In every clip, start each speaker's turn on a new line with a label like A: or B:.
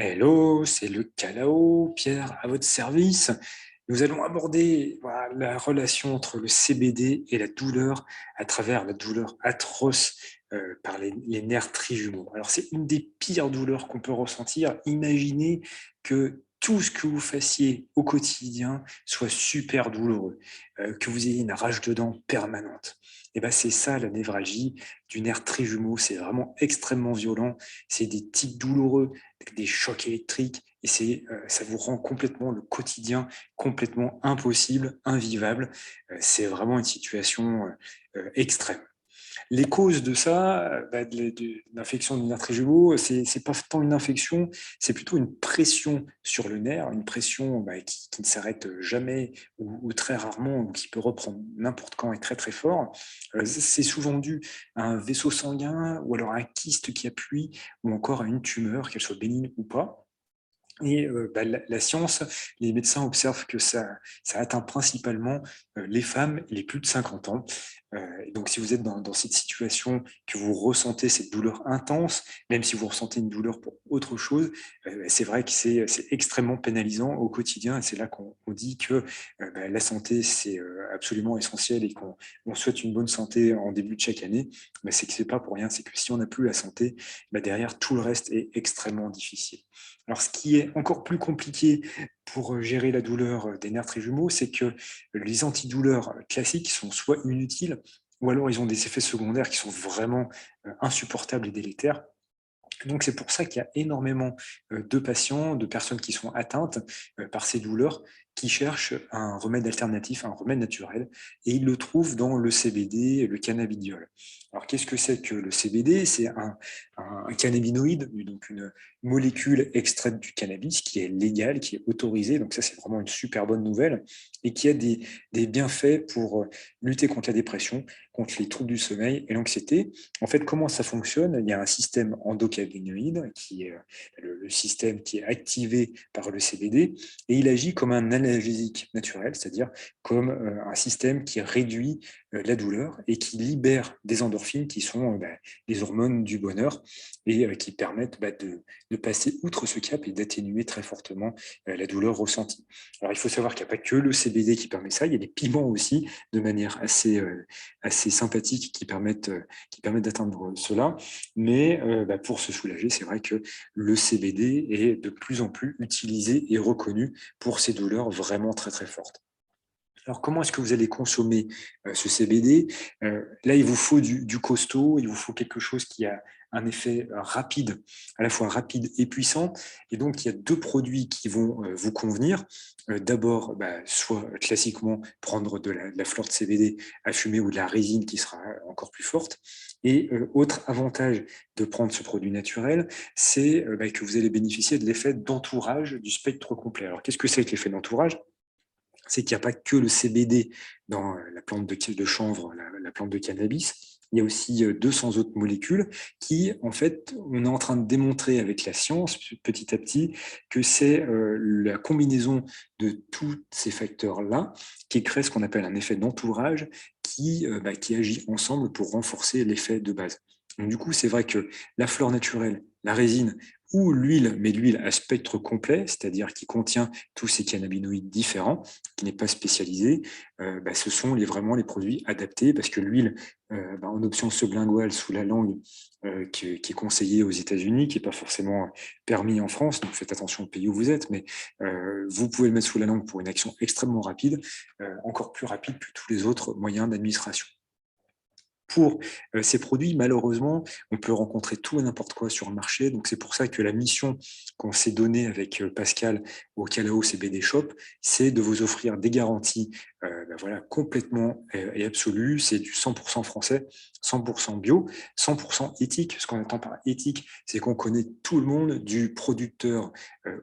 A: Hello, c'est le Calao, Pierre à votre service. Nous allons aborder voilà, la relation entre le CBD et la douleur à travers la douleur atroce par les nerfs trijumeaux. Alors c'est une des pires douleurs qu'on peut ressentir. Imaginez que tout ce que vous fassiez au quotidien soit super douloureux, que vous ayez une rage de dents permanente. Et ben c'est ça la névralgie du nerf trijumeau. C'est vraiment extrêmement violent. C'est des tics douloureux, des chocs électriques, et ça vous rend complètement le quotidien complètement impossible, invivable. C'est vraiment une situation extrême. Les causes de ça, de l'infection du nerf trijumeau, c'est pas tant une infection, c'est plutôt une pression sur le nerf, une pression qui ne s'arrête jamais ou très rarement, ou qui peut reprendre n'importe quand et très très fort. C'est souvent dû à un vaisseau sanguin ou alors à un kyste qui appuie ou encore à une tumeur, qu'elle soit bénigne ou pas. Et la science, les médecins observent que ça atteint principalement les femmes et les plus de 50 ans. Et donc, si vous êtes dans cette situation, que vous ressentez cette douleur intense, même si vous ressentez une douleur pour autre chose, c'est vrai que c'est extrêmement pénalisant au quotidien. Et c'est là qu'on dit que la santé, c'est absolument essentiel et qu'on souhaite une bonne santé en début de chaque année. Mais c'est que c'est pas pour rien, c'est que si on n'a plus la santé, derrière, tout le reste est extrêmement difficile. Alors, ce qui est encore plus compliqué pour gérer la douleur des nerfs trijumeaux, c'est que les antidouleurs classiques sont soit inutiles, ou alors ils ont des effets secondaires qui sont vraiment insupportables et délétères. Donc, c'est pour ça qu'il y a énormément de patients, de personnes qui sont atteintes par ces douleurs, qui cherchent un remède alternatif, un remède naturel, et ils le trouvent dans le CBD, le cannabidiol. Alors, qu'est-ce que c'est que le CBD? C'est un cannabinoïde, donc une molécule extraite du cannabis qui est légale, qui est autorisée. Donc, ça, c'est vraiment une super bonne nouvelle, et qui a des bienfaits pour lutter contre la dépression, contre les troubles du sommeil et l'anxiété. En fait, comment ça fonctionne? Il y a un système endocannabinoïde qui est le système qui est activé par le CBD, et il agit comme un analgésique naturel, c'est-à-dire comme un système qui réduit la douleur et qui libère des endorphines qui sont les hormones du bonheur, et qui permettent de passer outre ce cap et d'atténuer très fortement la douleur ressentie. Alors, il faut savoir qu'il n'y a pas que le CBD qui permet ça, il y a des piments aussi de manière assez sympathiques qui permettent d'atteindre cela. Mais pour se soulager, c'est vrai que le CBD est de plus en plus utilisé et reconnu pour ces douleurs vraiment très très fortes. Alors, comment est-ce que vous allez consommer ce CBD? Là, il vous faut du costaud, il vous faut quelque chose qui a un effet rapide, à la fois rapide et puissant. Et donc, il y a deux produits qui vont vous convenir. D'abord, soit classiquement prendre de la fleur de CBD à fumer ou de la résine qui sera encore plus forte. Et autre avantage de prendre ce produit naturel, c'est que vous allez bénéficier de l'effet d'entourage du spectre complet. Alors, qu'est-ce que c'est que l'effet d'entourage? C'est qu'il n'y a pas que le CBD dans la plante de chanvre, la plante de cannabis. Il y a aussi 200 autres molécules qui, en fait, on est en train de démontrer avec la science, petit à petit, que c'est la combinaison de tous ces facteurs-là qui crée ce qu'on appelle un effet d'entourage qui agit ensemble pour renforcer l'effet de base. Donc, du coup, c'est vrai que la fleur naturelle, la résine ou l'huile, mais l'huile à spectre complet, c'est-à-dire qui contient tous ces cannabinoïdes différents, qui n'est pas spécialisé, ce sont vraiment les produits adaptés, parce que l'huile en option sublinguale sous la langue, qui est conseillée aux États-Unis, qui n'est pas forcément permis en France, donc faites attention au pays où vous êtes, mais vous pouvez le mettre sous la langue pour une action extrêmement rapide, encore plus rapide que tous les autres moyens d'administration. Pour ces produits, malheureusement, on peut rencontrer tout et n'importe quoi sur le marché. Donc, c'est pour ça que la mission qu'on s'est donnée avec Pascal au Calao CBD Shop, c'est de vous offrir des garanties voilà, complètement et absolues. C'est du 100% français, 100% bio, 100% éthique. Ce qu'on entend par éthique, c'est qu'on connaît tout le monde, du producteur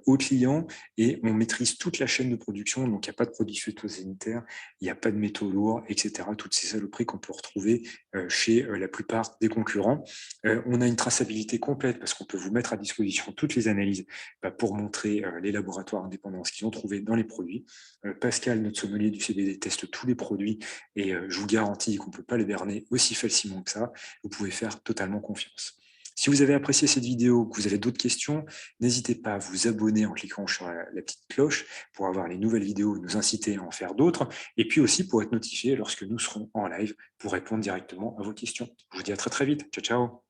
A: au client, et on maîtrise toute la chaîne de production. Donc, il n'y a pas de produits phytosanitaires, il n'y a pas de métaux lourds, etc. Toutes ces saloperies qu'on peut retrouver chez la plupart des concurrents. On a une traçabilité complète parce qu'on peut vous mettre à disposition toutes les analyses pour montrer les laboratoires indépendants ce qu'ils ont trouvé dans les produits. Pascal, notre sommelier du CBD, teste tous les produits, et je vous garantis qu'on ne peut pas les berner aussi facilement que ça. Vous pouvez faire totalement confiance. Si vous avez apprécié cette vidéo, que vous avez d'autres questions, n'hésitez pas à vous abonner en cliquant sur la petite cloche pour avoir les nouvelles vidéos et nous inciter à en faire d'autres, et puis aussi pour être notifié lorsque nous serons en live pour répondre directement à vos questions. Je vous dis à très très vite. Ciao, ciao.